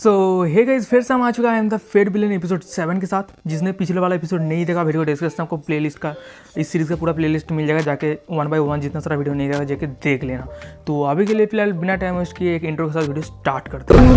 सो hey guys, फिर से हम आ चुका है द फेट बिलियन एपिसोड 7 के साथ। जिसने पिछले वाला एपिसोड नहीं देखा, वीडियो डिस्क्रिप्शन आपको प्लेलिस्ट का, इस सीरीज़ का पूरा प्लेलिस्ट मिल जाएगा, जाके 1 बाय 1 जितना सारा वीडियो नहीं देखा जाके देख लेना। तो अभी के लिए फिलहाल बिना टाइम वेस्ट किए एक इंट्रो के साथ वीडियो स्टार्ट करते हैं।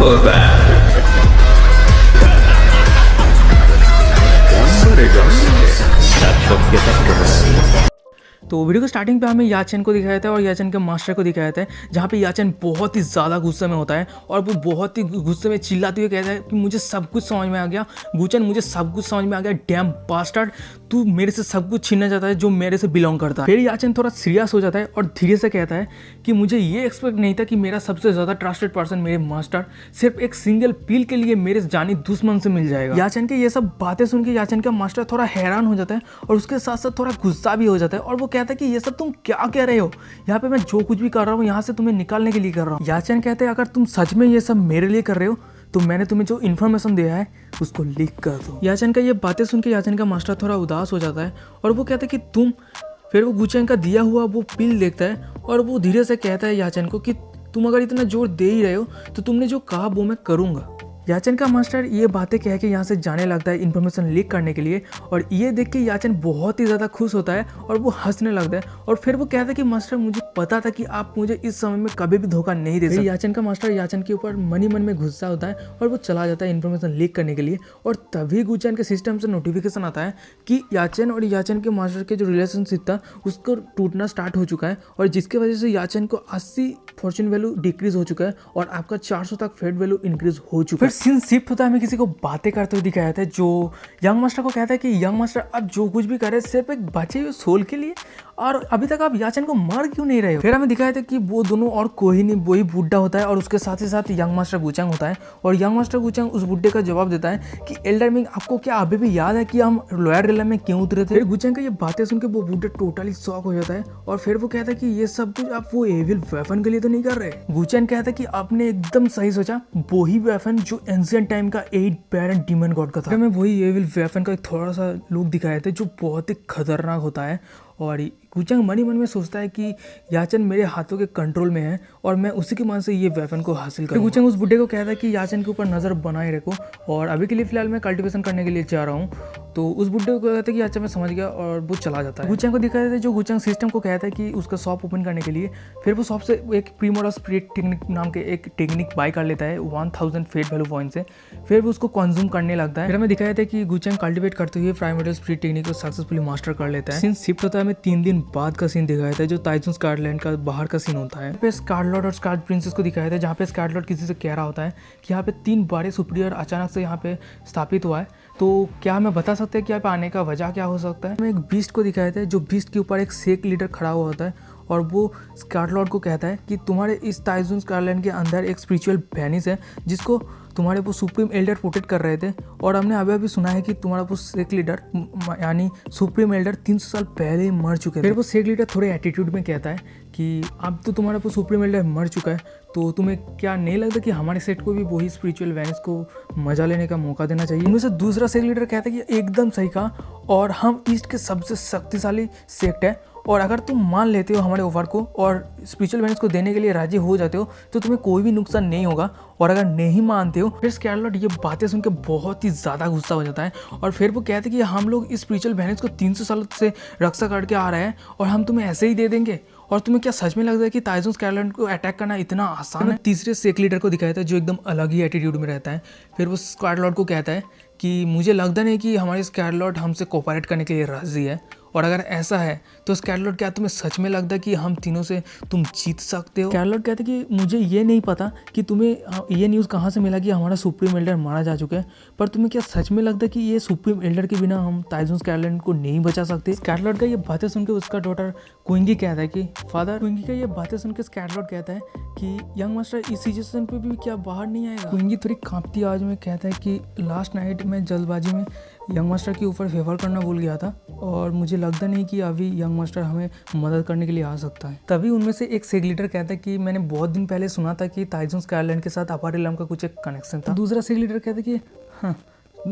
तो वीडियो के स्टार्टिंग पे हमें याचन को दिखाया था और याचन के मास्टर को दिखाया था, जहाँ पे याचन बहुत ही ज़्यादा गुस्से में होता है और वो बहुत ही गुस्से में चिल्लाते हुए कहता है कि मुझे सब कुछ समझ में आ गया गुचन, मुझे सब कुछ समझ में आ गया, डैम बास्टर्ड, तू मेरे से सब कुछ छीनना चाहता है जो मेरे से बिलोंग करता है। फिर याचन थोड़ा सीरियस हो जाता है और धीरे से कहता है कि मुझे ये एक्सपेक्ट नहीं था कि मेरा सबसे ज़्यादा ट्रस्टेड पर्सन मेरे मास्टर सिर्फ एक सिंगल पील के लिए मेरे जानी दुश्मन से मिल जाएगा। याचन के ये सब बातें सुन के याचन का मास्टर थोड़ा हैरान हो जाता है और उसके साथ साथ थोड़ा गुस्सा भी हो जाता है और वो कहता है कि ये सब तुम क्या कह रहे हो, यहाँ पे मैं जो कुछ भी कर रहा हूँ यहाँ से तुम्हें निकालने के लिए कर रहा हूँ। याचन कहते हैं अगर तुम सच में ये सब मेरे लिए कर रहे हो तो मैंने तुम्हें जो इन्फॉर्मेशन दिया है उसको लीक कर दो। याचन का ये बातें सुन के याचन का मास्टर थोड़ा उदास हो जाता है और वो कहता है कि तुम, फिर वो गुचन का दिया हुआ वो पिल देखता है और वो धीरे से कहता है याचन को कि तुम अगर इतना जोर दे ही रहे हो तो तुमने जो कहा वो मैं करूँगा। याचन का मास्टर ये बातें कह के यहाँ से जाने लगता है इन्फॉर्मेशन लीक करने के लिए और ये देख के याचन बहुत ही ज़्यादा खुश होता है और वो हंसने लगता है और फिर वो कहता है कि मास्टर मुझे पता था कि आप मुझे इस समय में कभी भी धोखा नहीं दे सकते। याचन का मास्टर याचन के ऊपर मन में गुस्सा होता है और वो चला जाता है इन्फॉर्मेशन लीक करने के लिए और तभी गुचन के सिस्टम से नोटिफिकेशन आता है कि याचन और याचन के मास्टर के जो रिलेशनशिप था उसको टूटना स्टार्ट हो चुका है और जिसकी वजह से याचन को 80 फॉर्चून वैल्यू डिक्रीज हो चुका है और आपका 400 तक फेट वैल्यू इंक्रीज हो चुका है। सीन शिफ्ट होता है, हमें किसी को बातें करते हुए दिखाया था जो यंग मास्टर को कहता है कि यंग मास्टर अब जो कुछ भी करे सिर्फ एक बचे हुए सोल के लिए और अभी तक आप याचन को मार क्यों नहीं रहे हो। फिर हमें दिखाया था कि वो दोनों और कोई नहीं, वही बुड्ढा होता है और उसके साथ ही साथ यंग मास्टर गुचंग होता है और यंग मास्टर गुचंग उस बुड्ढे का जवाब देता है कि एल्डर मिंग, आपको क्या अभी भी याद है कि हम लोयर रिलम में क्यों उतरे थे। फिर गुचंग का ये बातें सुन के वो बुड्ढा टोटली शॉक हो जाता है और फिर वो कहता है कि ये सब कुछ आप वो एविल वेपन के लिए तो नहीं कर रहे। गुचंग कहता है कि आपने एकदम सही सोचा, वही वेपन जो एंशिएंट टाइम का 8 बैरन डीमन गॉड का था। हमें वही एविल वेपन का एक थोड़ा सा लुक दिखाया था जो बहुत ही खतरनाक होता है और गुचंग मन ही मन में सोचता है कि याचन मेरे हाथों के कंट्रोल में है और मैं उसी की मदद से ये वेपन को हासिल करूँ। गुचंग उस बुड्ढे को कहता है कि याचन के ऊपर नज़र बनाए रखो और अभी के लिए फिलहाल मैं कल्टीवेशन करने के लिए जा रहा हूँ। तो उस बुड्ढे को कहता है कि याचन मैं समझ गया और वो चला जाता है। गुचंग को दिखाया था जो गुचंग सिस्टम को कहता है कि उसका शॉप ओपन करने के लिए, फिर वो शॉप से एक प्रीमोडल स्पिरिट टेक्निक नाम के एक टेक्निक बाय कर लेता है 1000 फेट वैल्यू पॉइंट से, फिर वो उसको कंज्यूम करने लगता है। फिर हमें दिखाया था कि गुचंग कल्टिवेट करते हुए प्राइमोडल स्पिरिट टेक्निक को सक्सेसफुली मास्टर कर लेता है। सीन शिफ्ट होता है, हमें 3 दिन बाद का सीन दिखाया था जो टाइजन स्कारलैंड का बाहर का सीन होता है। यहाँ पे स्कारलॉर्ड और स्कार प्रिंसेस को दिखाया था जहाँ पे स्कारलॉर्ड किसी से कह रहा होता है कि यहाँ पे 3 बड़े सुपीरियर अचानक से यहाँ पे स्थापित हुआ है, तो क्या हमें बता सकते हैं कि यहाँ पे आने का वजह क्या हो सकता है। हमें एक बीस्ट को दिखाया था जो बीस्ट के ऊपर एक सेक लीडर खड़ा हुआ होता है और वो स्कारलॉर्ड को कहता है कि तुम्हारे इस टाइजन स्कारलैंड के अंदर एक स्पिरिचुअल वैनिस है जिसको तुम्हारे वो सुप्रीम एल्डर प्रोटेक्ट कर रहे थे और हमने अभी सुना है कि तुम्हारा वो सेक लीडर यानी सुप्रीम एल्डर 300 साल पहले ही मर चुके थे। फिर वो सेक लीडर थोड़े एटीट्यूड में कहता है कि अब तो तुम्हारा वो सुप्रीम एल्डर मर चुका है, तो तुम्हें क्या नहीं लगता कि हमारे सेट को भी वही स्पिरिचुअल वैनिस को मजा लेने का मौका देना चाहिए। इनमें से दूसरा सेक लीडर कहता है कि एकदम सही कहा और हम ईस्ट के सबसे शक्तिशाली सेक्ट है और अगर तुम मान लेते हो हमारे ऑफर को और स्पिरिचुअल वैनिस को देने के लिए राजी हो जाते हो तो तुम्हें कोई भी नुकसान नहीं होगा और अगर नहीं मानते हो। फिर स्कारलॉर्ड ये बातें सुन के बहुत ही ज़्यादा गुस्सा हो जाता है और फिर वो कहते हैं कि हम लोग इस स्पिरिचुअल वैनिस को 300 साल से रक्षा करके आ रहे हैं और हम तुम्हें ऐसे ही दे देंगे और तुम्हें क्या सच में लगता है कि टाइजन स्कारलैंड को अटैक करना इतना आसान है। तीसरे सेक लीडर को दिखाया था जो एकदम अलग ही एटीट्यूड में रहता है। फिर वो स्कारलॉर्ड को कहता है कि मुझे लगता नहीं कि हमारे स्कारलॉर्ड हमसे कोऑपरेट करने के लिए राजी है और अगर ऐसा है तो स्कारलॉर्ड क्या तुम्हें सच में लगता है कि हम तीनों से तुम जीत सकते हो। स्कारलॉर्ड कहते हैं कि मुझे ये नहीं पता कि तुम्हें ये न्यूज़ कहाँ से मिला कि हमारा सुप्रीम एल्डर मारा जा चुका है, पर तुम्हें क्या सच में लगता है कि ये सुप्रीम एल्डर के बिना हम टाइजन स्कारलैंड को नहीं बचा सकते। स्कारलॉर्ड का ये बातें सुन के उसका डॉटर क्विंगी कहता है कि फादर, क्विंगी का ये बातें सुन के स्कारलॉर्ड कहता है कि यंग मास्टर इस सिचुएशन पे भी क्या बाहर नहीं आएगा। क्विंगी थोड़ी कांपती आवाज में कहता है कि लास्ट नाइट मैं जल्दबाजी में यंग मास्टर के ऊपर फेवर करना भूल गया था और मुझे लगता नहीं कि अभी यंग मास्टर हमें मदद करने के लिए आ सकता है। तभी उनमें से एक सेक लीडर कहता है कि मैंने बहुत दिन पहले सुना था कि टाइजन स्कारलैंड के साथ अपर रिलम का कुछ एक कनेक्शन था। दूसरा सेक लीडर कहता है कि हाँ,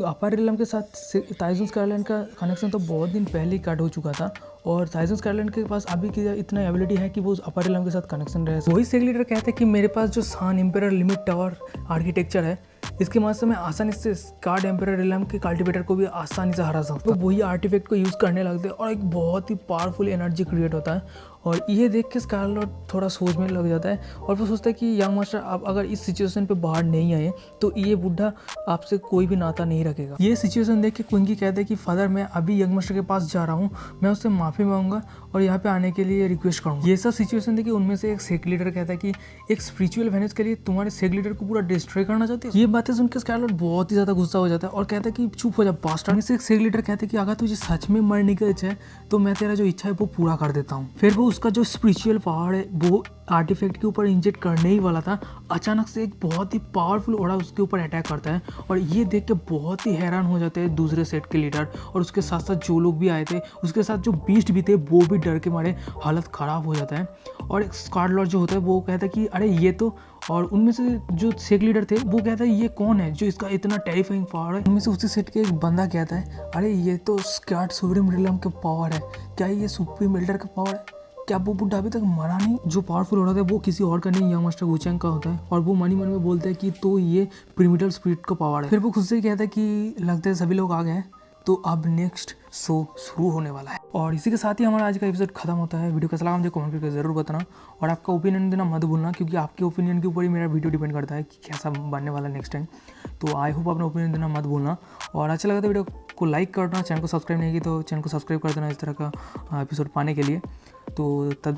अपर रिलम के साथ टाइजन स्कारलैंड का कनेक्शन तो बहुत दिन पहले ही कट हो चुका था और टाइजन स्कारलैंड के पास अभी की इतना एबिलिटी है कि वो अपर रिलम के साथ कनेक्शन रहे। वही सेक लीडर कहते हैं कि मेरे पास जो सान एम्पेरर लिमिट टावर आर्किटेक्चर है इसके मदद से मैं आसानी से स्कार्ड एम्परर रिलम के कल्टिवेटर को भी आसानी से हरा सकता हूँ। तो वही आर्टिफैक्ट को यूज़ करने लगते हैं और एक बहुत ही पावरफुल एनर्जी क्रिएट होता है। और ये देख के स्कारलॉर्ड थोड़ा सोच में लग जाता है और वो सोचता है कि यंग मास्टर आप अगर इस सिचुएशन पे बाहर नहीं आए तो ये बुढ़ा आपसे कोई भी नाता नहीं रखेगा। ये सिचुएशन देख के क्विंकी कहते हैं कि फादर मैं अभी यंग मास्टर के पास जा रहा हूँ, मैं उससे माफ़ी मांगूंगा और यहाँ पे आने के लिए रिक्वेस्ट करूँगा। ये सब सिचुएशन देखिए उनमें से एक सेक लीडर कहता है कि एक स्पिरिचुअल वेनेस के लिए तुम्हारे सेक लीडर को पूरा डिस्ट्रॉय करना चाहते हो। ये बातें सुनकर स्कारलॉर्ड बहुत ही ज़्यादा गुस्सा हो जाता है और कहता है कि चुप हो जा बास्टर्ड। से एक सेक लीडर कहते हैं कि अगर तुझे सच में मरने की इच्छा है तो मैं तेरा जो इच्छा है वो पूरा कर देता हूँ। फिर वो उसका जो स्पिरिचुअल पावर है वो आर्टिफैक्ट के ऊपर इंजेक्ट करने ही वाला था, अचानक से एक बहुत ही पावरफुल ओड़ा उसके ऊपर अटैक करता है और ये देख के बहुत ही हैरान हो जाते हैं दूसरे सेट के लीडर और उसके साथ साथ जो लोग भी आए थे, उसके साथ जो बीस्ट भी थे वो भी डर के मारे हालत ख़राब हो जाता है। और एक स्कारलॉर्ड जो होता है वो कहता है कि अरे ये तो, और उनमें से जो सेक लीडर थे वो कहता है ये कौन है जो इसका इतना टेरिफाइंग पावर है। उनमें से उसी सेट के एक बंदा कहता है अरे ये तो स्कार्ड सुप्रीम रिलम का पावर है, क्या ये सुप्रीम एल्डर का पावर है? क्या वो बुढ़ा अभी तक मरा नहीं? जो पावरफुल हो रहा था वो किसी और का नहीं, यंग मास्टर वुचेंग का होता है और वो मन ही मन में बोलता है कि तो ये प्रिमिटल स्पिरिट का पावर है। फिर वो खुद से ही कहता है कि लगता है सभी लोग आ गए हैं तो अब नेक्स्ट शो शुरू होने वाला है। और इसी के साथ ही हमारा आज का एपिसोड खत्म होता है। वीडियो कैसा लगा मुझे कमेंट करके ज़रूर बताना और आपका ओपिनियन देना मत भूलना, क्योंकि आपके ओपिनियन के ऊपर ही मेरा वीडियो डिपेंड करता है कि कैसा बनने वाला है नेक्स्ट टाइम। तो आई होप अपना ओपिनियन देना मत भूलना और अच्छा लगा तो वीडियो को लाइक करना, चैनल को सब्सक्राइब नहीं की तो चैनल को सब्सक्राइब कर देना इस तरह का एपिसोड पाने के लिए। तो तब